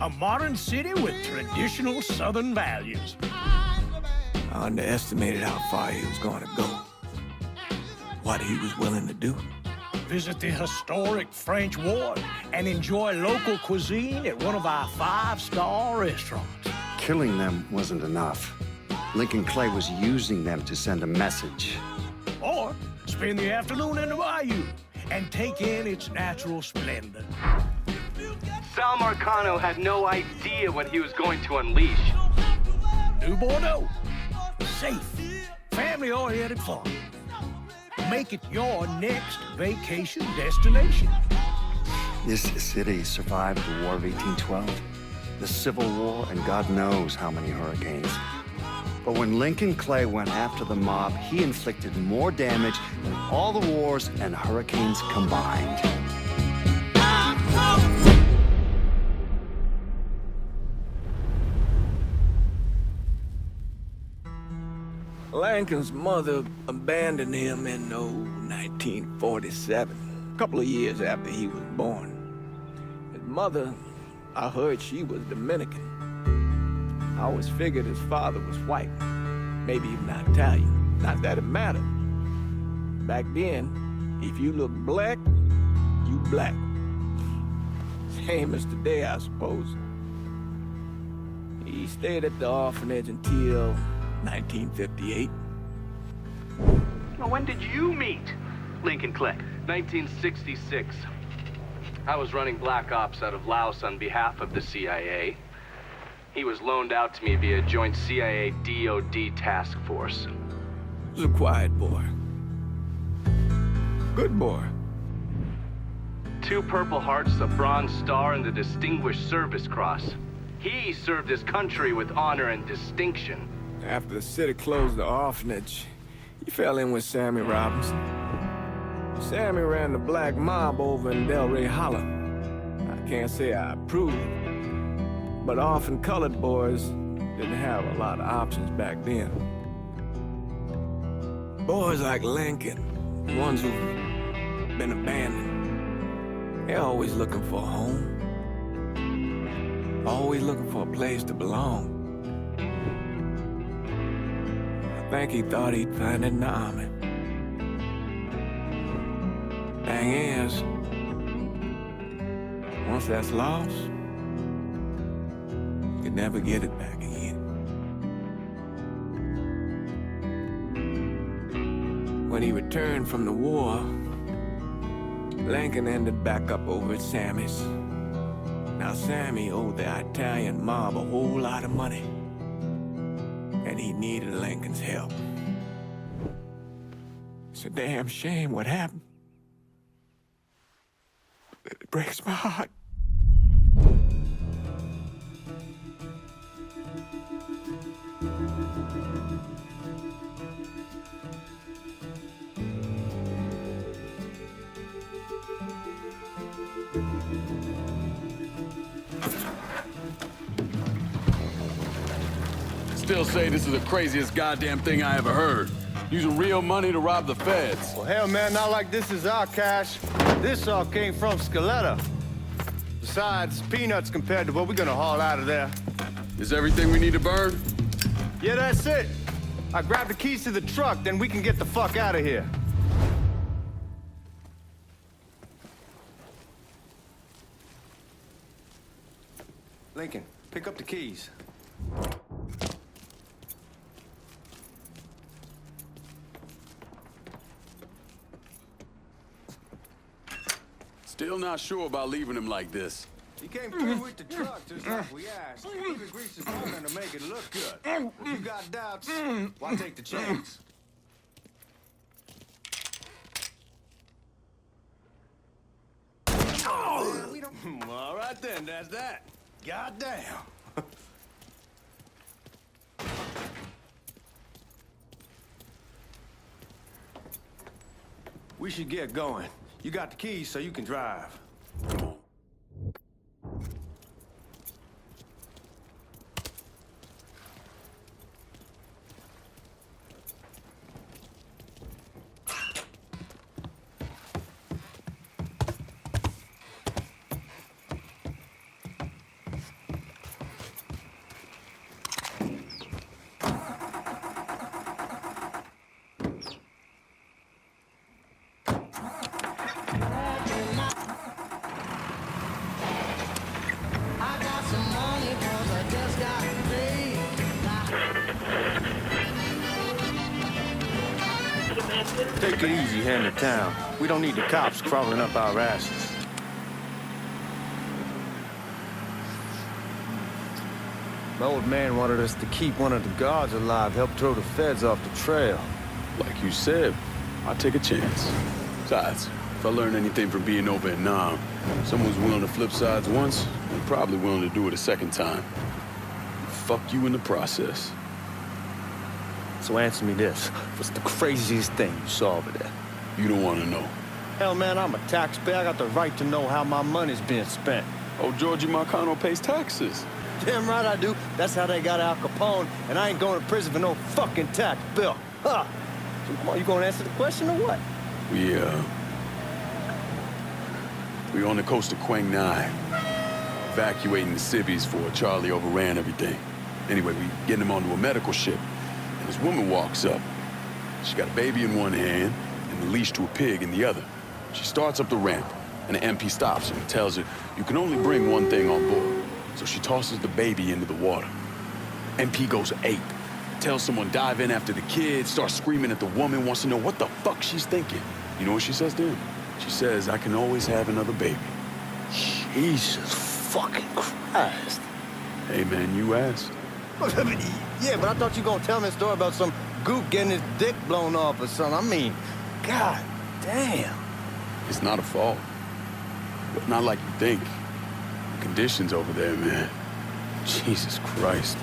A modern city with traditional Southern values. I underestimated how far he was going to go. What he was willing to do. Visit the historic French Ward and enjoy local cuisine at one of our 5-star restaurants. Killing them wasn't enough. Lincoln Clay was using them to send a message. Or spend the afternoon in the bayou and take in its natural splendor. Sal Marcano had no idea what he was going to unleash. New Bordeaux. Safe, family-oriented fun. Make it your next vacation destination. This city survived the War of 1812, the Civil War, and God knows how many hurricanes. But when Lincoln Clay went after the mob, he inflicted more damage than all the wars and hurricanes combined. Lincoln's mother abandoned him in 1947, a couple of years after he was born. His mother, I heard she was Dominican. I always figured his father was white, maybe even Italian. Not that it mattered. Back then, if you looked black, you black. Same as today, I suppose. He stayed at the orphanage until 1958. Well, when did you meet Lincoln Clay? 1966. I was running Black Ops out of Laos on behalf of the CIA. He was loaned out to me via joint CIA-DOD task force. He was a quiet boy. Good boy. 2 Purple Hearts, a Bronze Star, and the Distinguished Service Cross. He served his country with honor and distinction. After the city closed the orphanage, he fell in with Sammy Robinson. Sammy ran the black mob over in Delray Hollow. I can't say I approved, but orphan colored boys didn't have a lot of options back then. Boys like Lincoln, the ones who've been abandoned, they're always looking for a home. Always looking for a place to belong. I think he thought he'd find it in the army. Thing is, once that's lost, you can never get it back again. When he returned from the war, Lincoln ended back up over at Sammy's. Now Sammy owed the Italian mob a whole lot of money, and he needed Lincoln's help. It's a damn shame what happened. It breaks my heart. Still say this is the craziest goddamn thing I ever heard. Using real money to rob the feds. Well, hell, man, not like this is our cash. This all came from Scaletta. Besides, peanuts compared to what we're gonna haul out of there. Is everything we need to burn? Yeah, that's it. I grabbed the keys to the truck, then we can get the fuck out of here. Lincoln, pick up the keys. Still not sure about leaving him like this. He came through with the truck just like we asked. He even greased his corner to make it look good. If you got doubts, why take the chance? All right then, that's that. Goddamn. We should get going. You got the keys so you can drive. Take it easy here in the town. We don't need the cops crawling up our asses. My old man wanted us to keep one of the guards alive, help throw the feds off the trail. Like you said, I'll take a chance. Besides, if I learn anything from being over in Nam, someone's willing to flip sides once, they're probably willing to do it a second time. Fuck you in the process. So answer me this. What's the craziest thing you saw over there? You don't want to know. Hell, man, I'm a taxpayer. I got the right to know how my money's being spent. Oh, Georgie Marcano pays taxes. Damn right I do. That's how they got Al Capone, and I ain't going to prison for no fucking tax bill. Huh. So come on, you gonna answer the question or what? We on the coast of Quang Nai, evacuating the civvies for Charlie overran everything. Anyway, we getting him onto a medical ship, and this woman walks up. She got a baby in one hand and the leash to a pig in the other. She starts up the ramp, and the MP stops her and tells her, you can only bring one thing on board. So she tosses the baby into the water. MP goes ape. Tells someone dive in after the kid, starts screaming at the woman, wants to know what the fuck she's thinking. You know what she says to him? She says, I can always have another baby. Jesus fucking Christ. Hey man, you asked. Yeah, but I thought you were gonna tell me a story about some goop getting his dick blown off or something. I mean, god damn. It's not a fault. But not like you think. The conditions over there, man. Jesus Christ.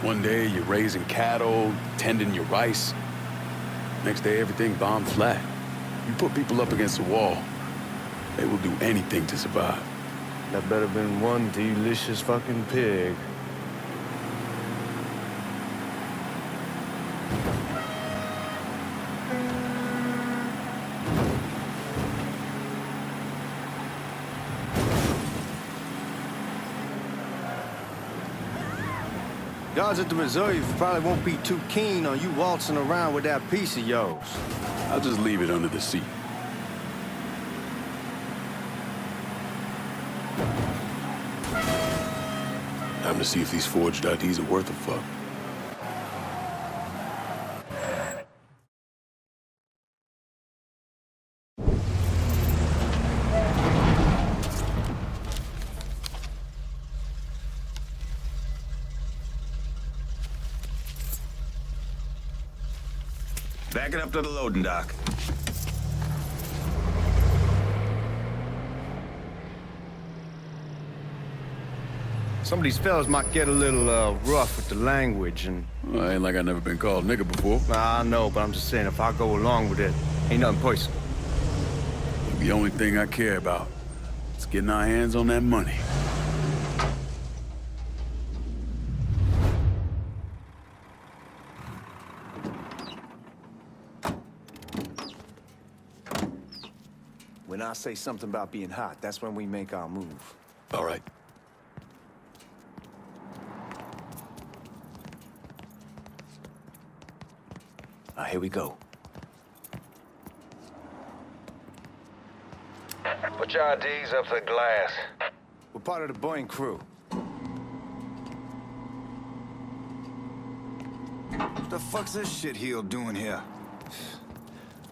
One day you're raising cattle, tending your rice. Next day everything bombed flat. You put people up against the wall, they will do anything to survive. That better been one delicious fucking pig. Guards at the Reserve probably won't be too keen on you waltzing around with that piece of yours. I'll just leave it under the seat. Time to see if these forged IDs are worth a fuck. Back it up to the loading dock. Some of these fellas might get a little rough with the language, and Well, ain't like I never been called nigga before. I know, but I'm just saying if I go along with it, ain't nothing personal. The only thing I care about is getting our hands on that money. When I say something about being hot, that's when we make our move. All right. Here we go. Put your IDs up to the glass. We're part of the Boeing crew. What the fuck's this shitheel doing here?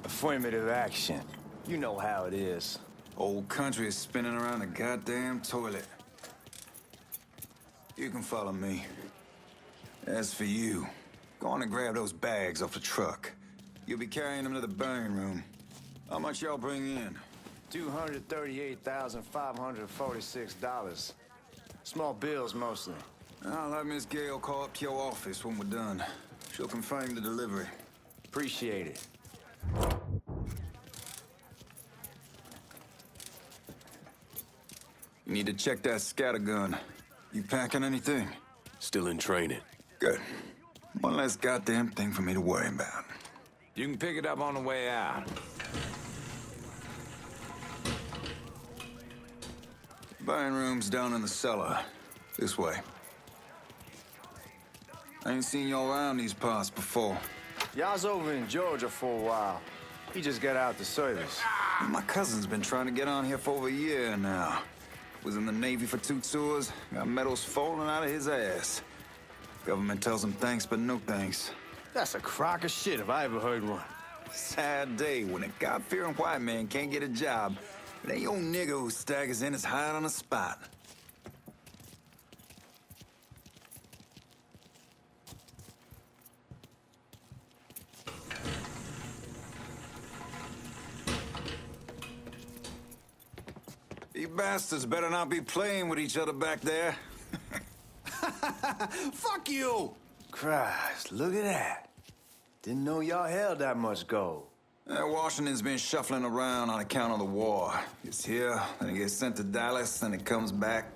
Affirmative action. You know how it is. Old country is spinning around the goddamn toilet. You can follow me. As for you, go on and grab those bags off the truck. You'll be carrying them to the burning room. How much y'all bring in? $238,546. Small bills, mostly. I'll have Miss Gale call up to your office when we're done. She'll confirm the delivery. Appreciate it. You need to check that scattergun. You packing anything? Still in training. Good. One less goddamn thing for me to worry about. You can pick it up on the way out. Buying room's down in the cellar. This way. I ain't seen y'all around these parts before. Y'all's over in Georgia for a while. He just got out the service. My cousin's been trying to get on here for over a year now. Was in the Navy for 2 tours, got medals falling out of his ass. Government tells him thanks, but no thanks. That's a crock of shit if I ever heard one. Sad day when a God-fearing white man can't get a job. It ain't your nigga who staggers in his hide on the spot. You bastards better not be playing with each other back there. Fuck you! Christ, look at that. Didn't know y'all held that much gold. Washington's been shuffling around on account of the war. It's here, then it gets sent to Dallas, then it comes back.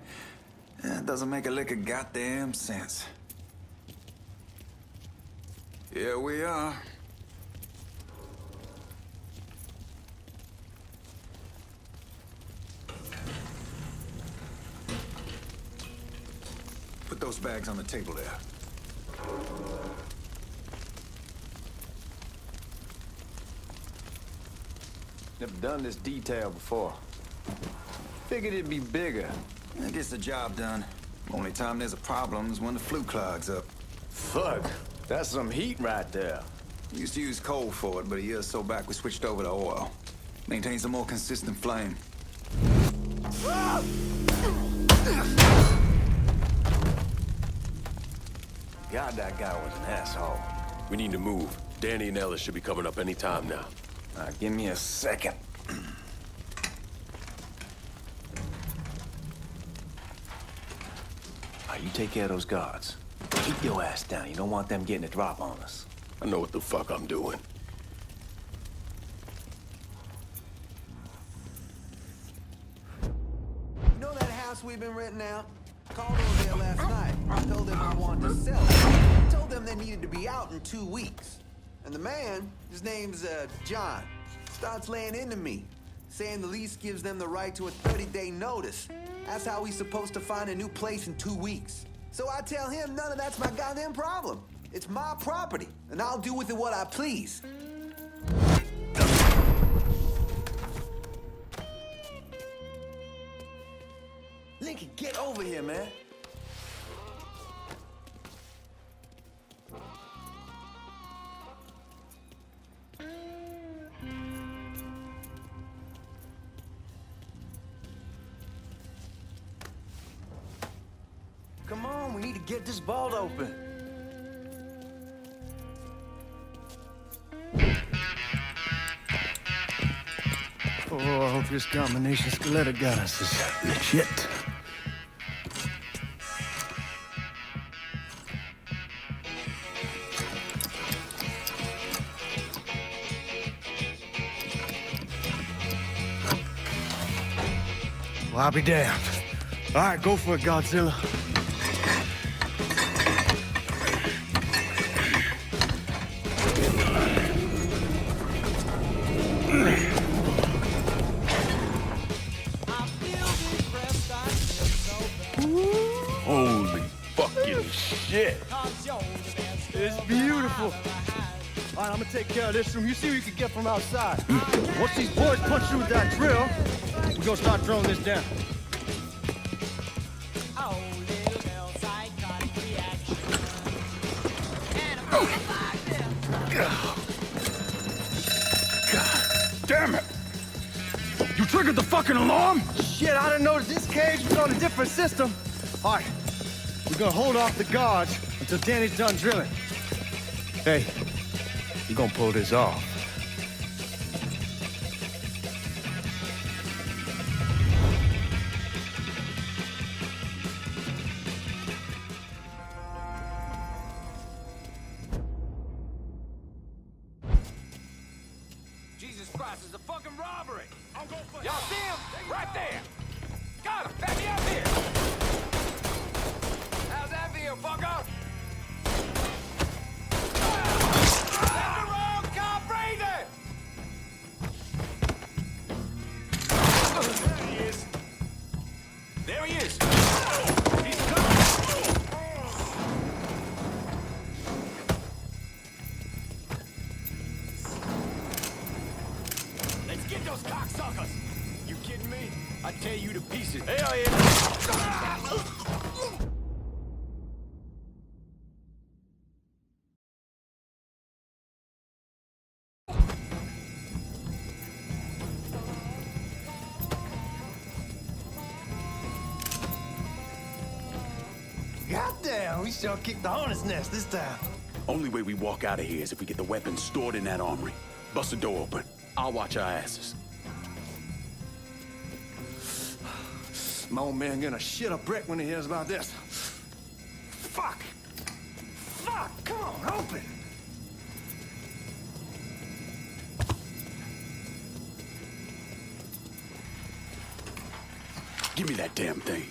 It doesn't make a lick of goddamn sense. Here we are. Put those bags on the table there. Never done this detail before. Figured it'd be bigger. That gets the job done. Only time there's a problem is when the flue clogs up. Fuck, that's some heat right there. We used to use coal for it, but a year or so back we switched over to oil. Maintains a more consistent flame. God, that guy was an asshole. We need to move. Danny and Ellis should be coming up any time now. Give me a second. You take care of those guards. Keep your ass down. You don't want them getting a drop on us. I know what the fuck I'm doing. You know that house we've been renting out? Called over there last night. I told them I wanted to sell it. I told them they needed to be out in 2 weeks. And the man, his name's John, starts laying into me, saying the lease gives them the right to a 30-day notice. That's how he's supposed to find a new place in 2 weeks. So I tell him none of that's my goddamn problem. It's my property, and I'll do with it what I please. Lincoln, get over here, man. Come on, we need to get this vault open. Oh, I hope this combination Scaletta got us is legit. Well, I'll be damned. All right, go for it, Godzilla. Holy fucking shit. It's beautiful. All right, I'm gonna take care of this room. You see what you can get from outside. Once these boys punch you with that drill, we're gonna start throwing this down. God damn it. You triggered the fucking alarm? Shit, I didn't notice this cage was on a different system. All right, we're gonna hold off the guards until Danny's done drilling. Hey, you're gonna pull this off. Jesus Christ, it's a fucking robbery! Y'all see him? Right there! Got him! Back me up here! How's that feel, fucker? That's the wrong car, breather! There he is! There he is! He's coming! Let's get those cocksuckers! You kidding me? I tear you to pieces. Hell yeah! Damn, we sure kicked the hornet's nest this time. Only way we walk out of here is if we get the weapons stored in that armory. Bust the door open. I'll watch our asses. My old man gonna shit a brick when he hears about this. Fuck! Fuck! Come on, open! Give me that damn thing.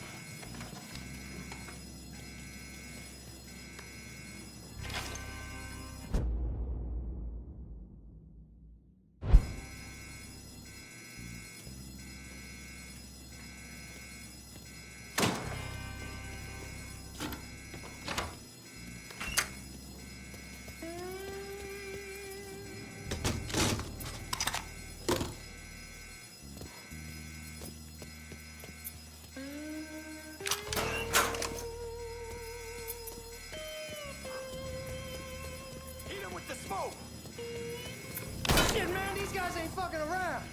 Shit, man, these guys ain't fucking around.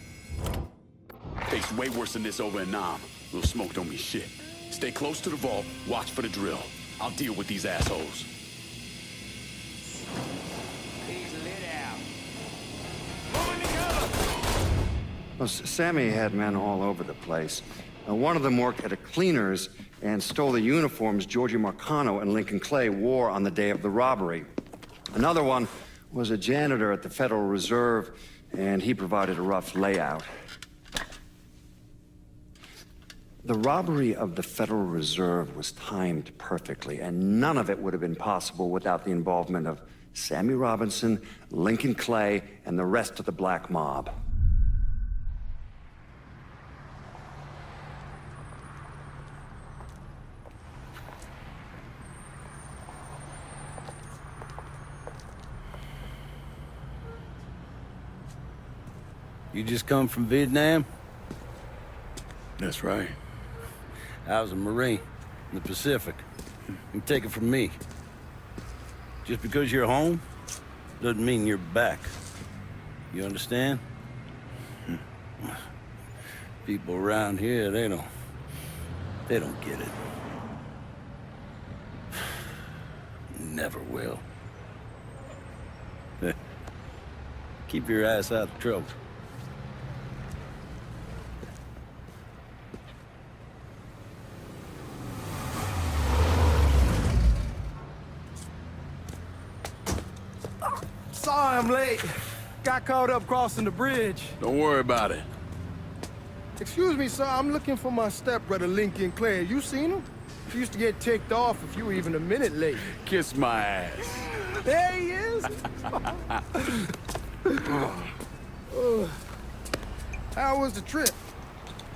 It's way worse than this over in Nam. Little smoke don't mean shit. Stay close to the vault, watch for the drill. I'll deal with these assholes. He's lit out. Well, Sammy had men all over the place. One of them worked at a cleaner's and stole the uniforms Georgie Marcano and Lincoln Clay wore on the day of the robbery. Another one was a janitor at the Federal Reserve, and he provided a rough layout. The robbery of the Federal Reserve was timed perfectly, and none of it would have been possible without the involvement of Sammy Robinson, Lincoln Clay, and the rest of the black mob. You just come from Vietnam? That's right. I was a Marine in the Pacific. You take it from me. Just because you're home doesn't mean you're back. You understand? People around here, they don't get it. Never will. Keep your ass out of trouble. Sorry I'm late. Got caught up crossing the bridge. Don't worry about it. Excuse me, sir. I'm looking for my stepbrother, Lincoln Clay. You seen him? He used to get ticked off if you were even a minute late. Kiss my ass. There he is. How was the trip?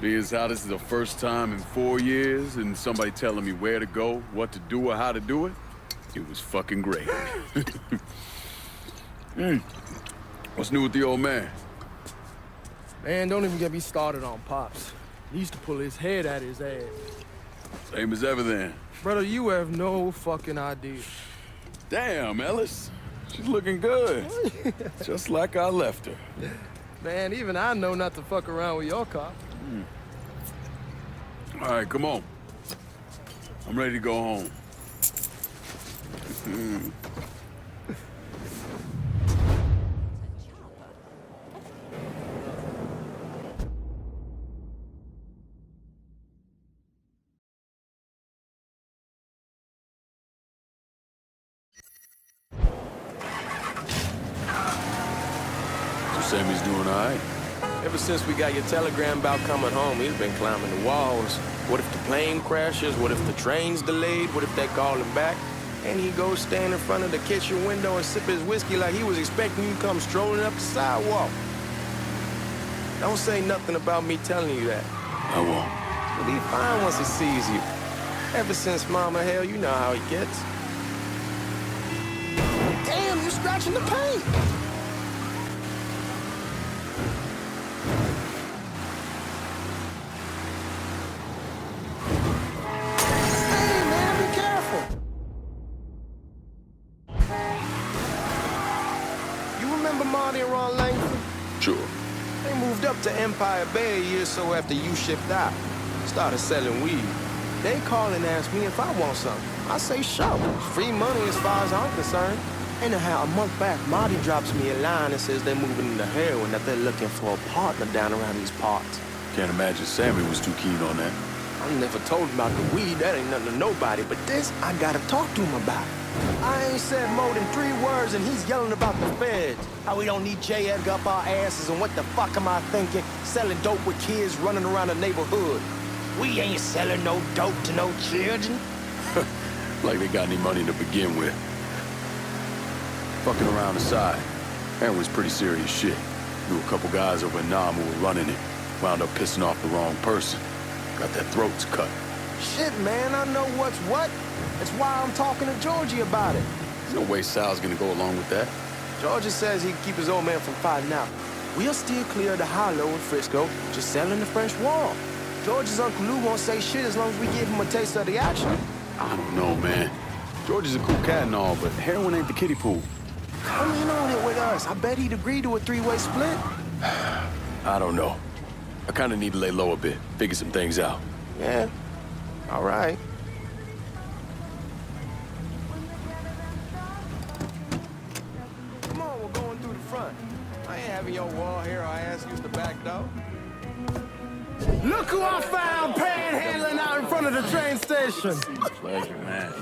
Being as how this is the first time in 4 years and somebody telling me where to go, what to do, or how to do it, it was fucking great. What's new with the old man? Man, don't even get me started on Pops. He used to pull his head out his ass. Same as ever then. Brother, you have no fucking idea. Damn, Ellis. She's looking good. Just like I left her. Man, even I know not to fuck around with your car. All right, come on. I'm ready to go home. Sammy's doing all right. Ever since we got your telegram about coming home, he's been climbing the walls. What if the plane crashes? What if the train's delayed? What if they call him back? And he goes stand in front of the kitchen window and sip his whiskey like he was expecting you to come strolling up the sidewalk. Don't say nothing about me telling you that. I won't. He'll be fine once he sees you. Ever since Mama Hell, you know how he gets. Damn, you're scratching the paint. Sure. They moved up to Empire Bay a year or so after you shipped out. Started selling weed. They call and ask me if I want something. I say, sure. Free money as far as I'm concerned. Anyhow, a month back, Marty drops me a line and says they're moving into heroin, that they're looking for a partner down around these parts. Can't imagine Sammy was too keen on that. I never told him about the weed. That ain't nothing to nobody. But this, I gotta talk to him about. I ain't said more than 3 words, and he's yelling about the feds. How we don't need J. Edgar up our asses, and what the fuck am I thinking? Selling dope with kids running around the neighborhood. We ain't selling no dope to no children. Like they got any money to begin with. Fucking around aside, heroin's pretty serious shit. Knew a couple guys over in Nam who were running it. Wound up pissing off the wrong person. Got their throats cut. Shit, man, I know what's what. That's why I'm talking to Georgie about it. There's no way Sal's gonna go along with that. Georgie says he can keep his old man from fighting out. We'll still clear the hollow in Frisco, just selling the French wall. George's Uncle Lou won't say shit as long as we give him a taste of the action. I don't know, man. George is a cool cat and all, but heroin ain't the kiddie pool. Come in on it with us. I bet he'd agree to a 3-way split. I don't know. I kind of need to lay low a bit, figure some things out. Yeah, all right. Come on, we're going through the front. I ain't having your wall here. I ask you the back door. Look who I found panhandling out in front of the train station. Pleasure, man.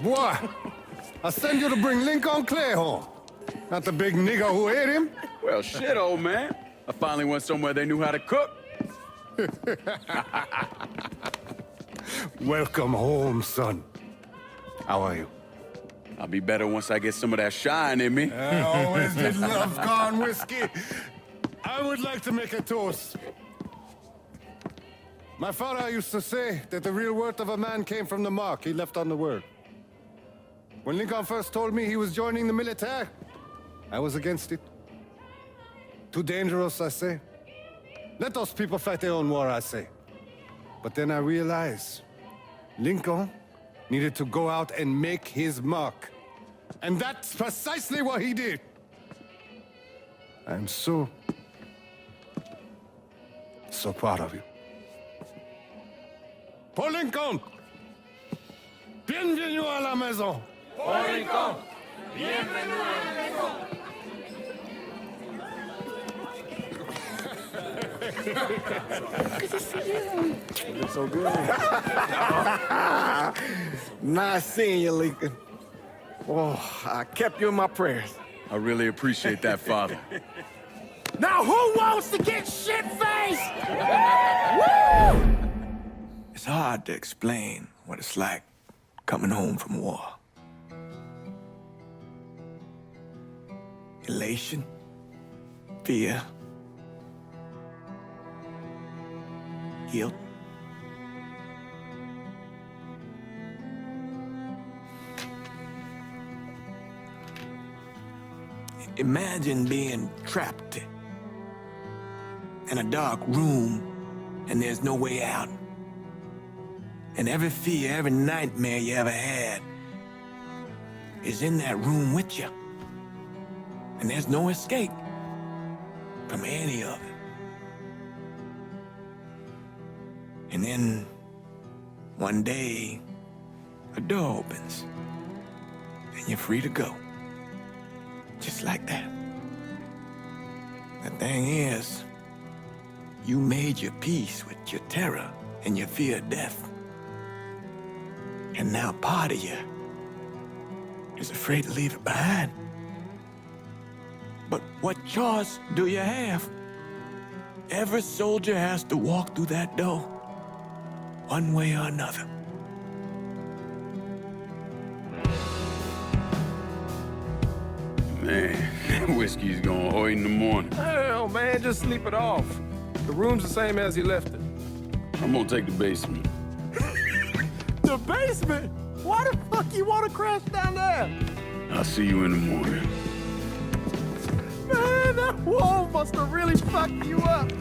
Boy, I send you to bring Lincoln Clay home. Not the big nigga who ate him. Well, shit, old man. I finally went somewhere they knew how to cook. Welcome home, son. How are you? I'll be better once I get some of that shine in me. I always did love corn whiskey. I would like to make a toast. My father used to say that the real worth of a man came from the mark he left on the world. When Lincoln first told me he was joining the military, I was against it. Too dangerous, I say. Let those people fight their own war, I say. But then I realized Lincoln needed to go out and make his mark. And that's precisely what he did. I'm so proud of you. Paul Lincoln! Bienvenue à la maison! Paul Lincoln, bienvenue à la maison. Good to see you. You look so good. Nice seeing you, Lincoln. Oh, I kept you in my prayers. I really appreciate that, Father. Now who wants to get shit-faced? It's hard to explain what it's like coming home from war. Elation, fear, guilt. Imagine being trapped in a dark room and there's no way out. And every fear, every nightmare you ever had is in that room with you. And there's no escape from any of it. And then one day, a door opens and you're free to go. Just like that. The thing is, you made your peace with your terror and your fear of death. And now part of you is afraid to leave it behind. But what choice do you have? Every soldier has to walk through that door, one way or another. Man, whiskey's gonna hoy in the morning. Hell, man, just sleep it off. The room's the same as you left it. I'm gonna take the basement. The basement? Why the fuck you want to crash down there? I'll see you in the morning. Man, that wall must have really fucked you up.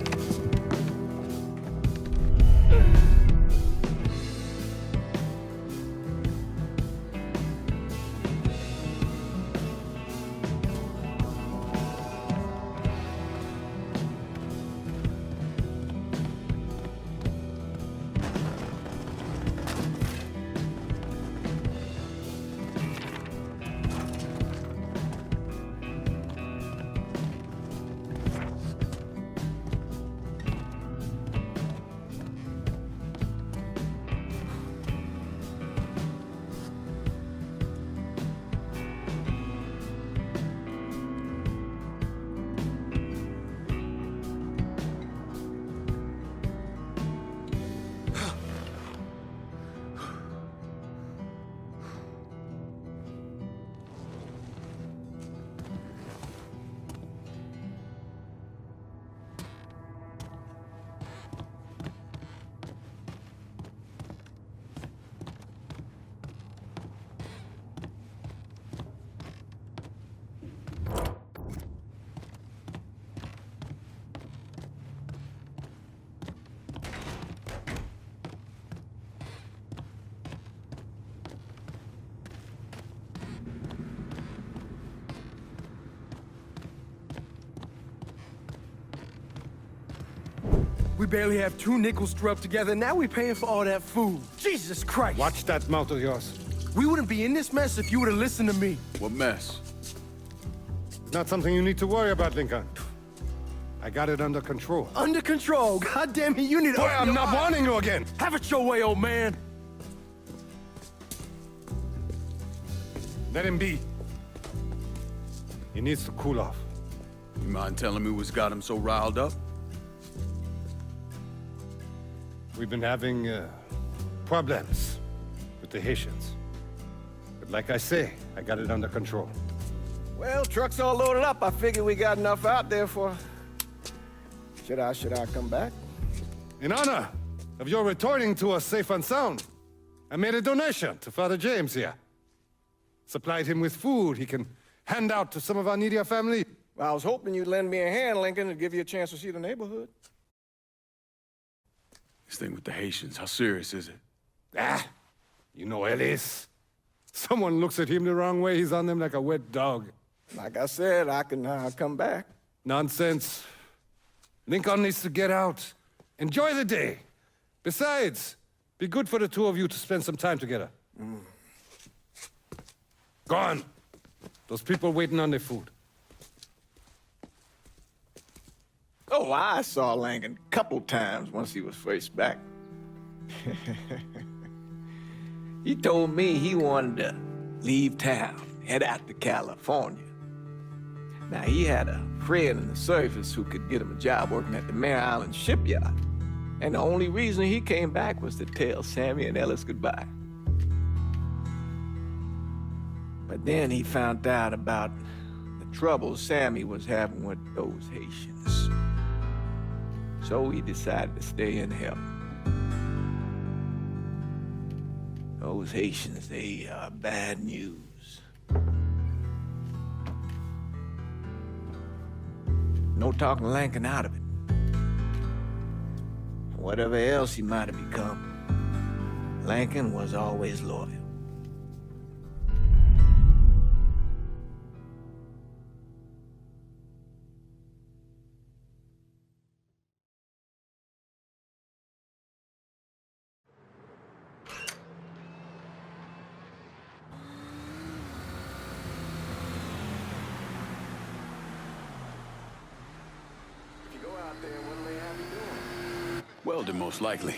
We barely have 2 nickels to rub together, now we paying for all that food. Jesus Christ! Watch that mouth of yours. We wouldn't be in this mess if you would've listened to me. What mess? It's not something you need to worry about, Lincoln. I got it under control. Under control. God damn it, you need to... Boy, I'm not warning you again. Have it your way, old man. Let him be. He needs to cool off. You mind telling me what's got him so riled up? We've been having problems with the Haitians. But like I say, I got it under control. Well, truck's all loaded up. I figure we got enough out there for... Should I come back? In honor of your returning to us safe and sound, I made a donation to Father James here. Supplied him with food he can hand out to some of our needier family. Well, I was hoping you'd lend me a hand, Lincoln, and give you a chance to see the neighborhood. This thing with the Haitians, how serious is it? Ah, you know Ellis. Someone looks at him the wrong way, he's on them like a wet dog. Like I said, I can come back. Nonsense. Lincoln needs to get out. Enjoy the day. Besides, be good for the two of you to spend some time together. Go on. Those people waiting on their food. Oh, I saw Lincoln a couple times once he was first back. He told me he wanted to leave town, head out to California. Now, he had a friend in the service who could get him a job working at the Mare Island shipyard. And the only reason he came back was to tell Sammy and Ellis goodbye. But then he found out about the trouble Sammy was having with those Haitians. So he decided to stay and help. Those Haitians, they are bad news. No talking Lincoln out of it. Whatever else he might have become, Lincoln was always loyal. Welding, most likely.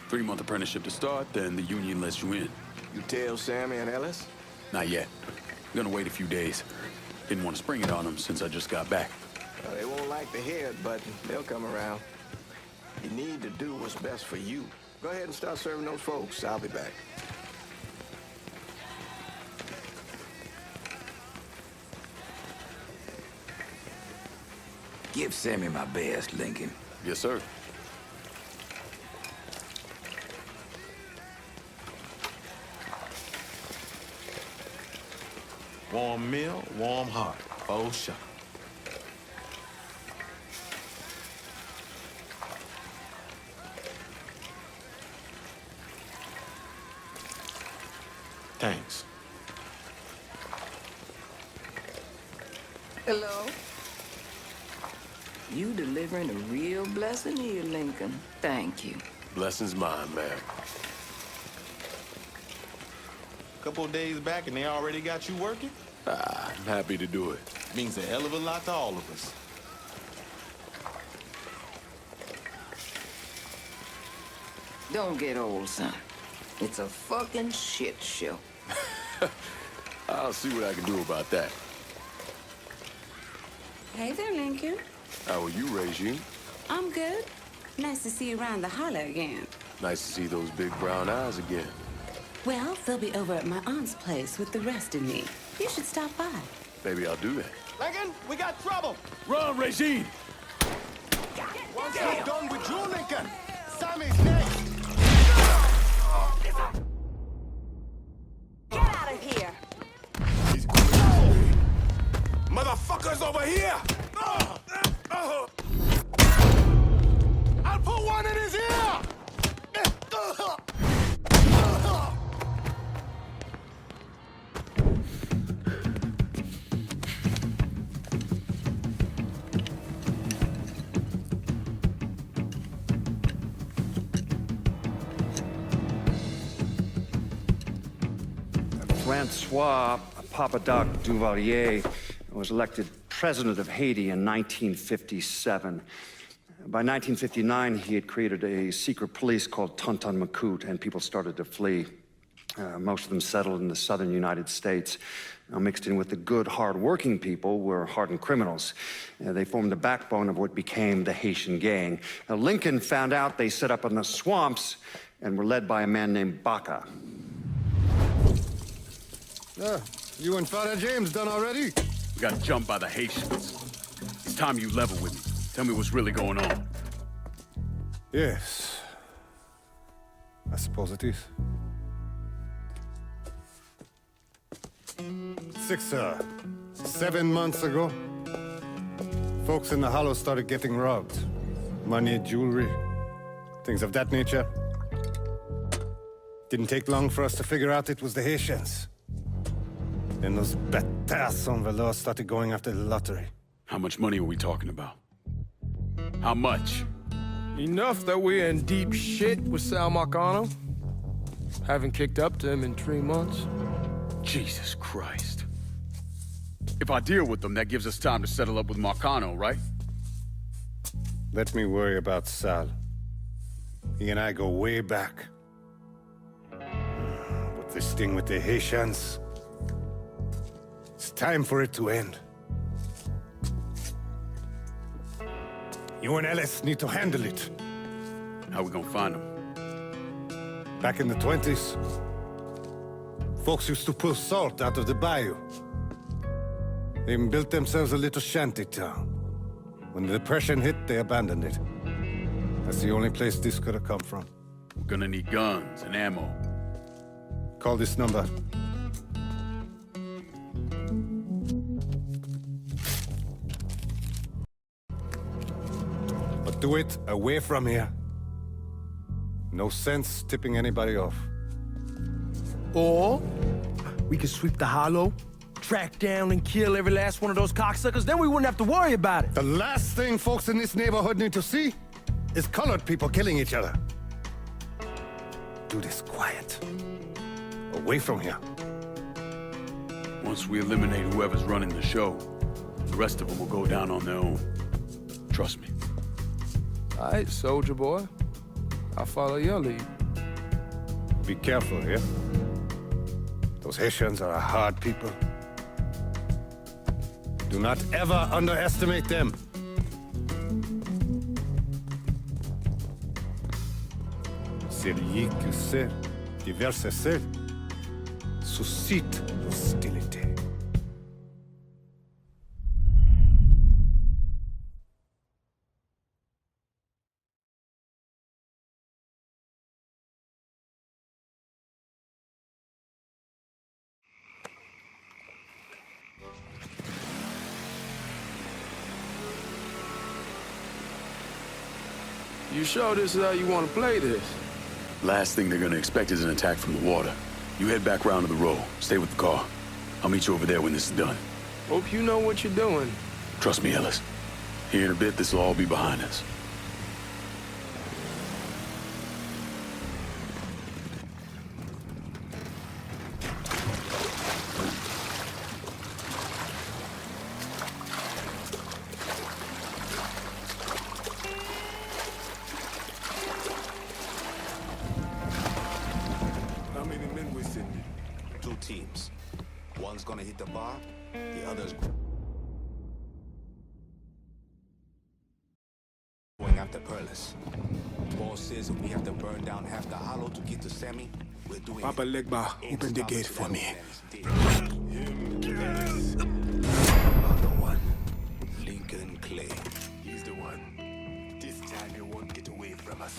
3-month apprenticeship to start, then the union lets you in. You tell Sammy and Ellis? Not yet. I'm gonna wait a few days. Didn't want to spring it on them since I just got back. Well, they won't like the head, but they'll come around. You need to do what's best for you. Go ahead and start serving those folks. I'll be back. Give Sammy my best, Lincoln. Yes, sir. Warm meal, warm heart. Oh, sure. Thanks. Hello? You delivering a real blessing here, Lincoln. Thank you. Blessings mine, ma'am. Couple of days back and they already got you working? I'm happy to do it. Means a hell of a lot to all of us. Don't get old, son. It's a fucking shit show. I'll see what I can do about that. Hey there, Lincoln. How are you, Regine? I'm good. Nice to see you around the holler again. Nice to see those big brown eyes again. Well, they'll be over at my aunt's place with the rest of me. You should stop by. Maybe I'll do that. Lincoln, we got trouble. Run, Regine! Once we're done with you, Lincoln, Sammy's next. Get out of here! Motherfuckers over here! I'll put one in his ear! Francois Papadoc Duvalier was elected president of Haiti in 1957. By 1959, he had created a secret police called Tonton Macoute, and people started to flee. Most of them settled in the southern United States. Now, mixed in with the good, hard-working people were hardened criminals. They formed the backbone of what became the Haitian gang. Now, Lincoln found out they set up in the swamps and were led by a man named Baca. You and Father James done already? We got jumped by the Haitians. It's time you level with me. Tell me what's really going on. Yes. I suppose it is. 7 months ago, folks in the Hollow started getting robbed. Money, jewelry, things of that nature. Didn't take long for us to figure out it was the Haitians. Then those bâtards on velours started going after the lottery. How much money are we talking about? How much? Enough that we're in deep shit with Sal Marcano. Haven't kicked up to him in 3 months. Jesus Christ. If I deal with them, that gives us time to settle up with Marcano, right? Let me worry about Sal. He and I go way back. But this thing with the Haitians, it's time for it to end. You and Ellis need to handle it. How we gonna find them? Back in the 20s, folks used to pull salt out of the bayou. They even built themselves a little shanty town. When the Depression hit, they abandoned it. That's the only place this could have come from. We're gonna need guns and ammo. Call this number. But do it away from here. No sense tipping anybody off. Or we could sweep the Hollow, track down and kill every last one of those cocksuckers, then we wouldn't have to worry about it. The last thing folks in this neighborhood need to see is colored people killing each other. Do this quiet. Away from here. Once we eliminate whoever's running the show, the rest of them will go down on their own. Trust me. All right, soldier boy. I'll follow your lead. Be careful, yeah? Those Haitians are a hard people. Do not ever underestimate them. Celui qui sait diverser seul suscite l'hostilité. You sure this is how you want to play this? Last thing they're gonna expect is an attack from the water. You head back round to the row. Stay with the car. I'll meet you over there when this is done. Hope you know what you're doing. Trust me, Ellis. Here in a bit, this will all be behind us. How many men we sending? 2 teams. One's gonna hit the bar, the other's going after Perlis. Boss says if we have to burn down half the Hollow to get to Sammy, we're doing Papa it. Legba, open the gate for me. Another one. Lincoln Clay. He's the one. This time you won't get away from us.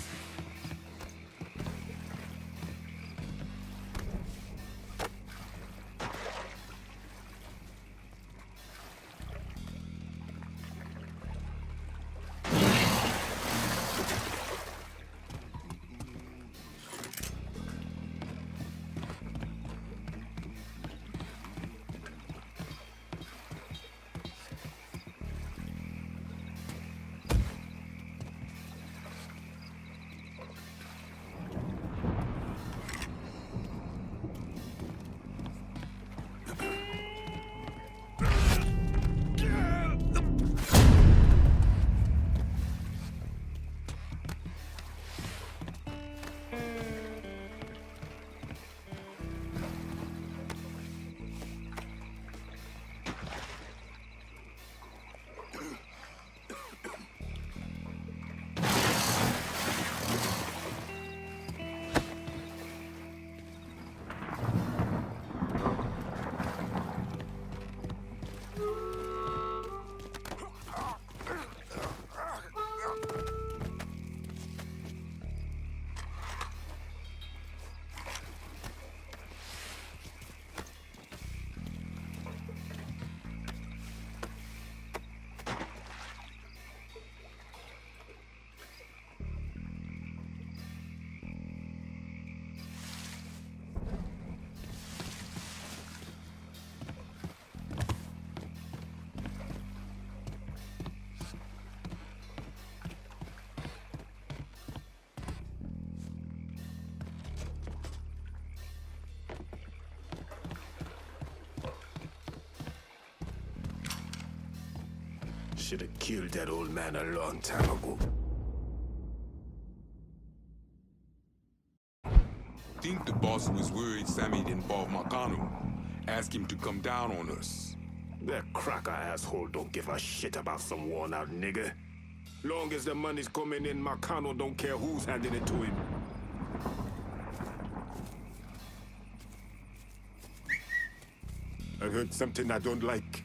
should have killed that old man a long time ago. Think the boss was worried Sammy'd involve Marcano. Ask him to come down on us. That cracker asshole don't give a shit about some worn-out nigga. Long as the money's coming in, Marcano don't care who's handing it to him. I heard something I don't like.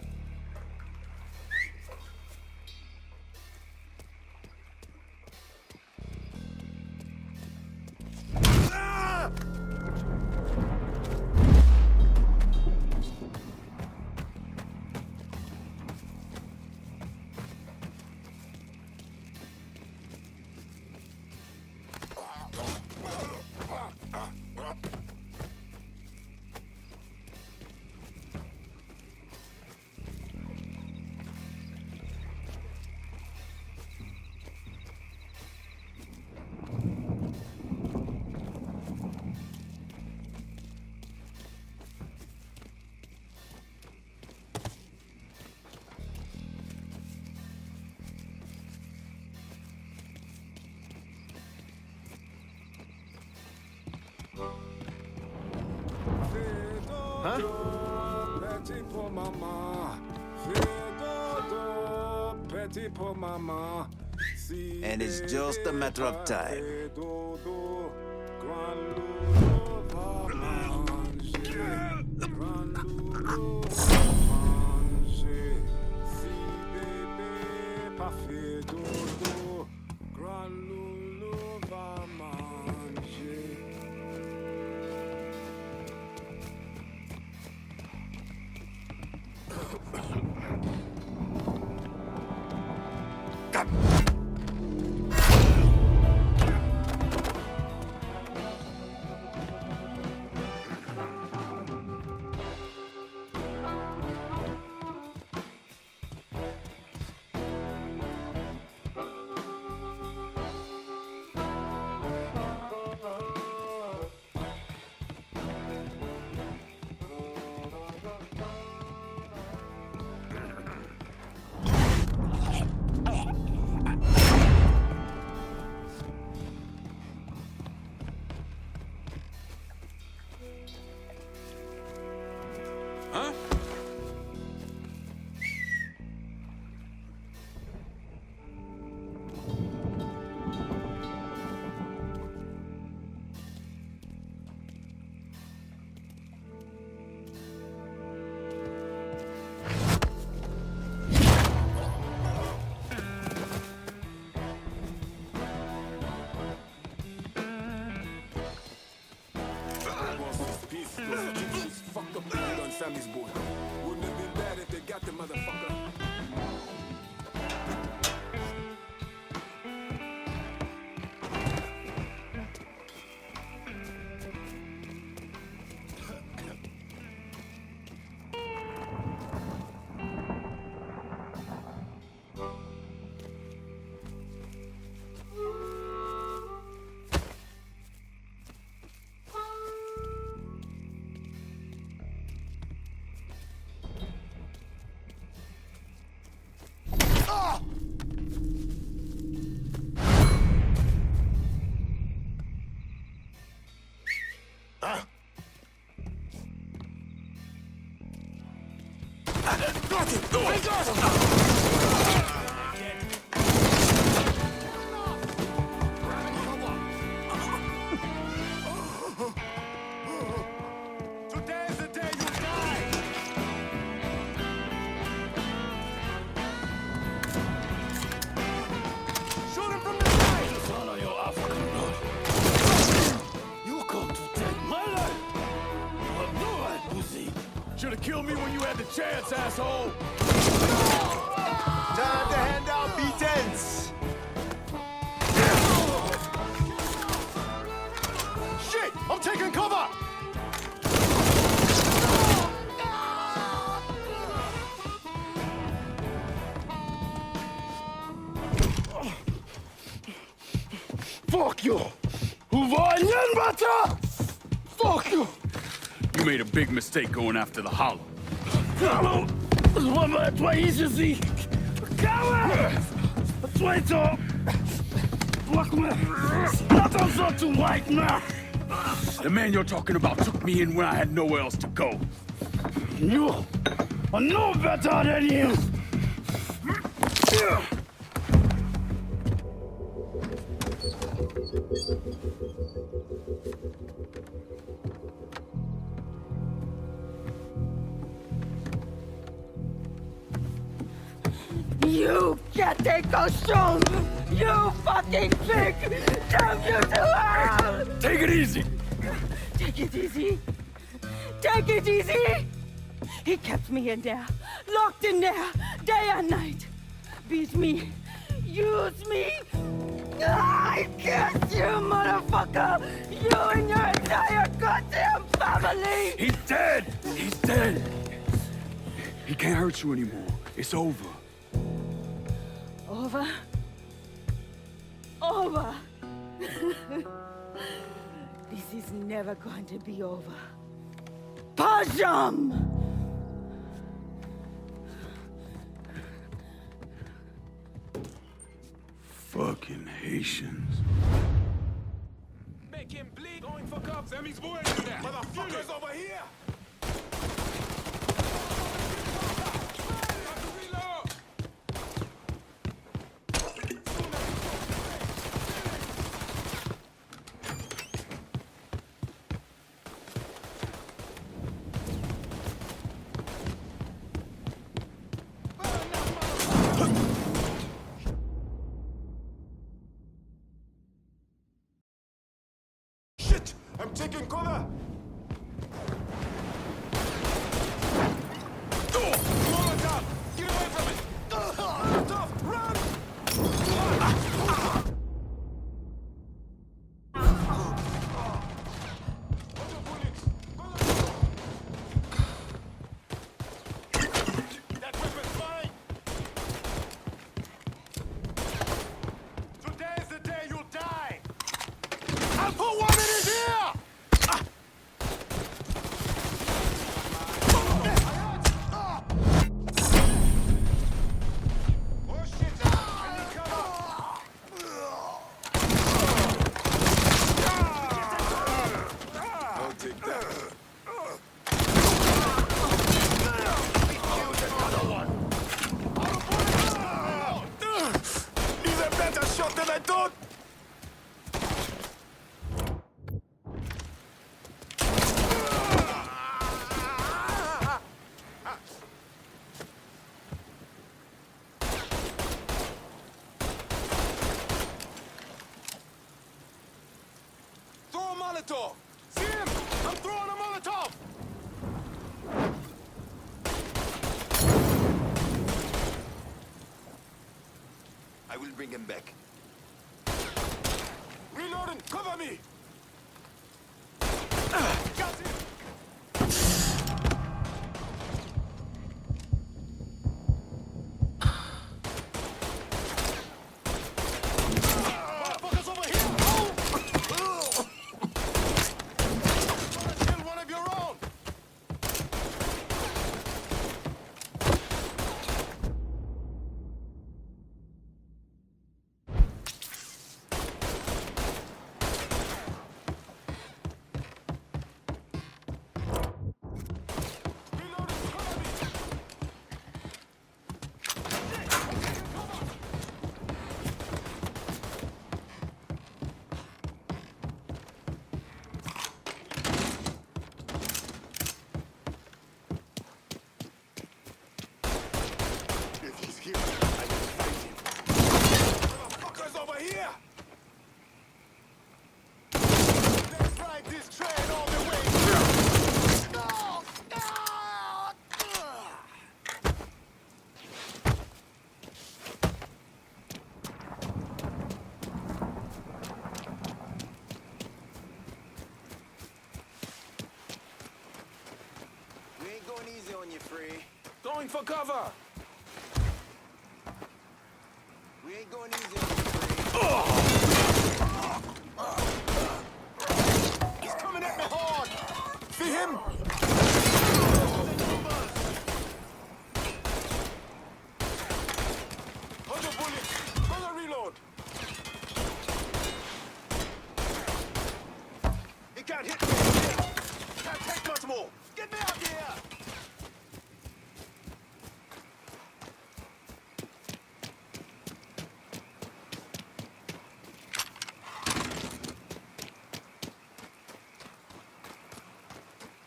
And it's just a matter of time. Huh? Fucked up people on Sammy's board. Wouldn't have been bad if they got the motherfucker. Today's the day you die! Shoot him from the side! Son of your African blood. You come to take my life. You have no right, pussy. Should have killed me when you had the chance, asshole! Time to hand out beatings! Shit! I'm taking cover! Fuck you! Fuck you! You made a big mistake going after the Hollow. Hallo! Wat is je zie? Coward! Traitor! Blackman! Nothing's not too late now! The man you're talking about took me in when I had nowhere else to go. You are no better than you! You can't take those shows! You fucking pig! Damn you to hell! Take it easy! Take it easy! Take it easy! He kept me in there, locked in there, day and night. Beat me, use me. I kiss you, motherfucker! You and your entire goddamn family! He's dead! He's dead! He can't hurt you anymore. It's over. Over? Over! This is never going to be over. Pajam! Fucking Haitians. Make him bleed. Going for cops. Sammy's boy in there. Motherfuckers over here. Shit! I'm taking cover! Molotov! Get away from it! Molotov, run! That weapon's mine! Today's the day you'll die! I'll put one in his ear! Oh shit! I need cover! I'll take that. He's a better shot than I thought! Throw a Molotov! See him? I'm throwing a Molotov! I will bring him back. Reloading! Cover me! Got him! Motherfuckers over here! Kill one of your own! If he's here, I will fight him. Motherfuckers over here! Let's ride this train all the way! No! We ain't going easy on you, Free. Going for cover! We ain't going easy on you, Free. He's coming at me hard! See him? can't hit me! Can't take much more! Get me out here!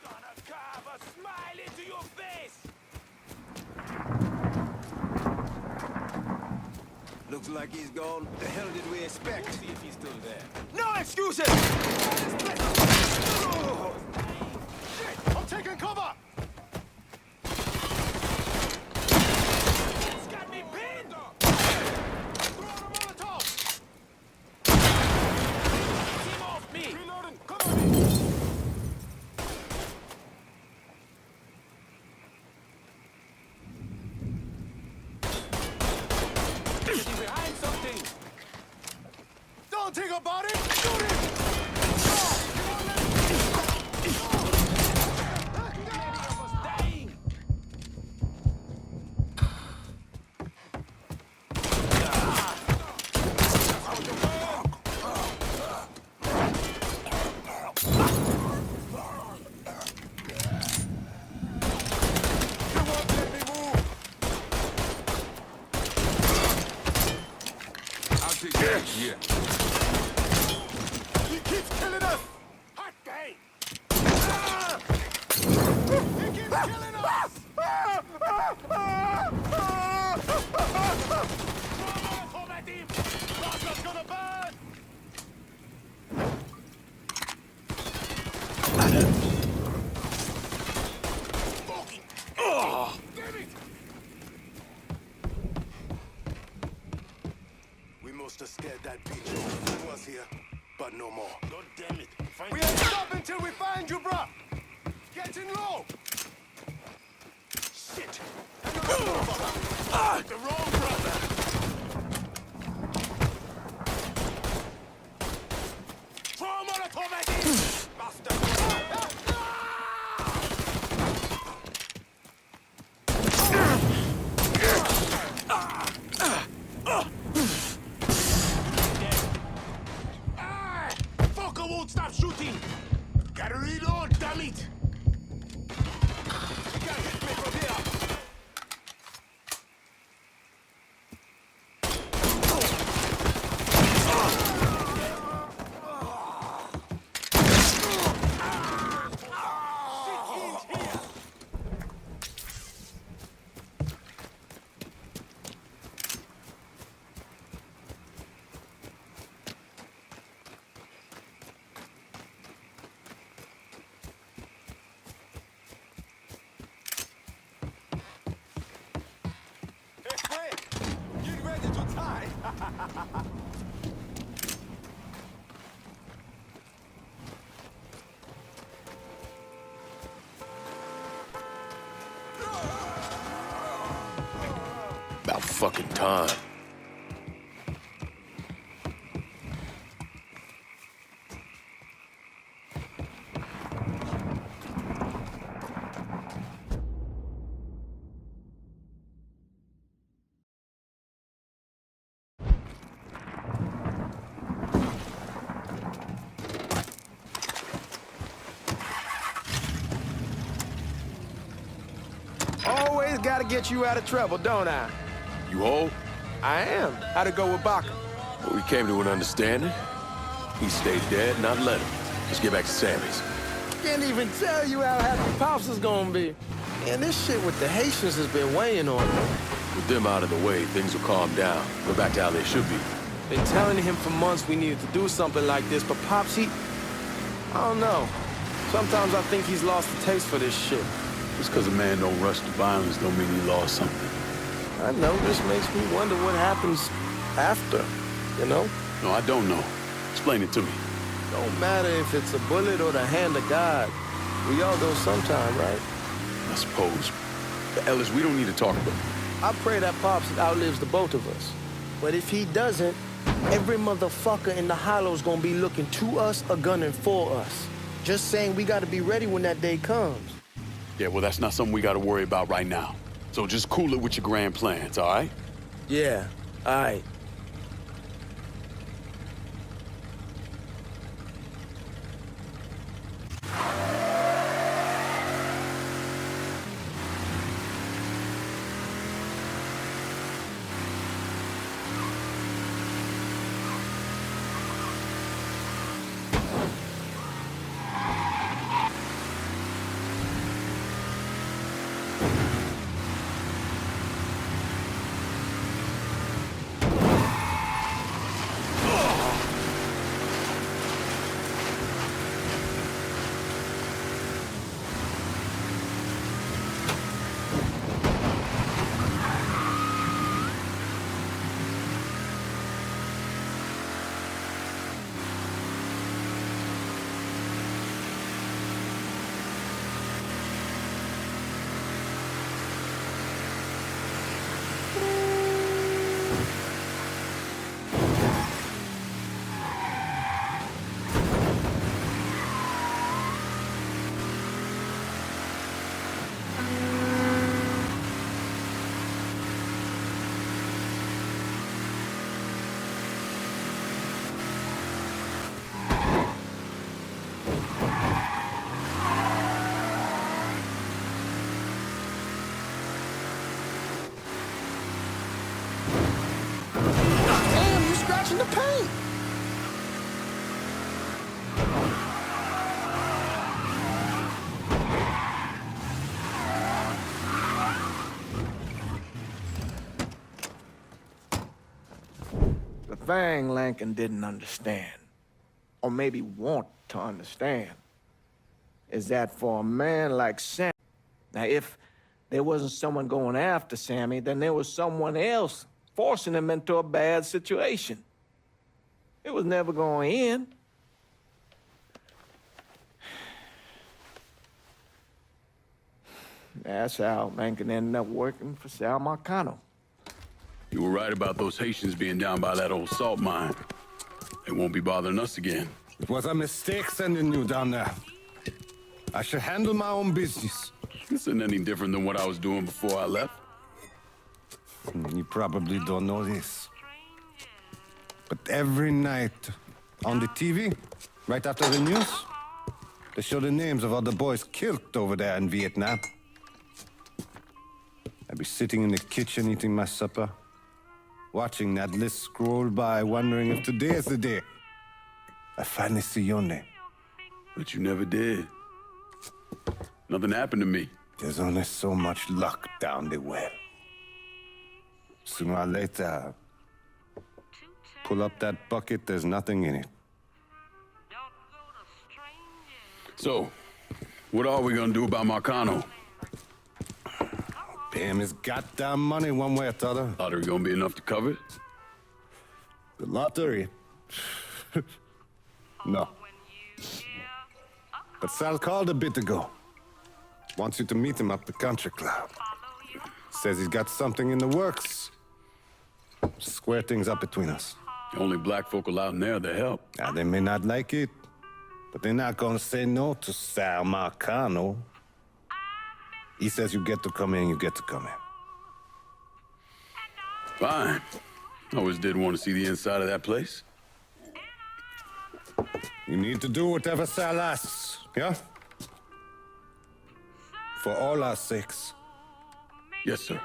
Gonna carve a smile into your face! Looks like he's gone. The hell did we expect? We'll see if he's still there. No excuses! Shit! I'm taking cover! It's got me pinned! Throw a Molotov! Team off me! Reloading! Come on! He's behind something! Don't think about it! Shoot him! Dying! I'll take that. Yeah. He keeps killing us! Hot day! He keeps killing us! Come at him! Roscoe's gonna burn! Damn it! We must have scared that bitch off. He was here, but no more. God damn it! Find We ain't stopping till we find you, bruh! Getting low! Shit! the wrong brother! Throw a Molotov at him! Bastard! Fucker won't stop shooting! Gotta reload, damn it! You can't hit me from here! Hey, Frank! Get ready to tie! About fucking time. Always gotta get you out of trouble, don't I? You whole? I am. How'd it go with Baca? Well, we came to an understanding. He stayed dead, and I let him. Let's get back to Sammy's. Can't even tell you how happy Pops is gonna be. Man, this shit with the Haitians has been weighing on me. With them out of the way, things will calm down. Go back to how they should be. Been telling him for months we needed to do something like this, but Pops, I don't know. Sometimes I think he's lost the taste for this shit. Just because a man don't rush to violence don't mean he lost something. I know, this makes me wonder what happens after, you know? No, I don't know. Explain it to me. Don't matter if it's a bullet or the hand of God. We all go sometime, right? I suppose. But Ellis, we don't need to talk about it. I pray that Pops outlives the both of us. But if he doesn't, every motherfucker in the hollow's gonna be looking to us or gunning for us. Just saying we gotta be ready when that day comes. Yeah, well, that's not something we gotta worry about right now. So just cool it with your grand plans, all right? Yeah, all right. thing Lincoln didn't understand, or maybe want to understand, is that for a man like Sam, now if there wasn't someone going after Sammy, then there was someone else forcing him into a bad situation. It was never going to end. That's how Lincoln ended up working for Sal Marcano. You were right about those Haitians being down by that old salt mine. They won't be bothering us again. It was a mistake sending you down there. I should handle my own business. This isn't any different than what I was doing before I left. You probably don't know this. But every night on the TV, right after the news, they show the names of all the boys killed over there in Vietnam. I'd be sitting in the kitchen eating my supper, watching that list scroll by, wondering if today is the day I finally see your name. But you never did. Nothing happened to me. There's only so much luck down the well. Sooner or later, pull up that bucket, there's nothing in it. So, what are we gonna do about Marcano? Pay him his goddamn money one way or the other. Lottery gonna be enough to cover it? The lottery? No. But Sal called a bit ago. Wants you to meet him up the country club. Says he's got something in the works. Square things up between us. The only black folk allowed in there to help. Now, they may not like it, but they're not gonna say no to Sal Marcano. He says you get to come in, you get to come in. Fine. I always did want to see the inside of that place. You need to do whatever Sal asks, yeah? For all our sakes. Yes, sir.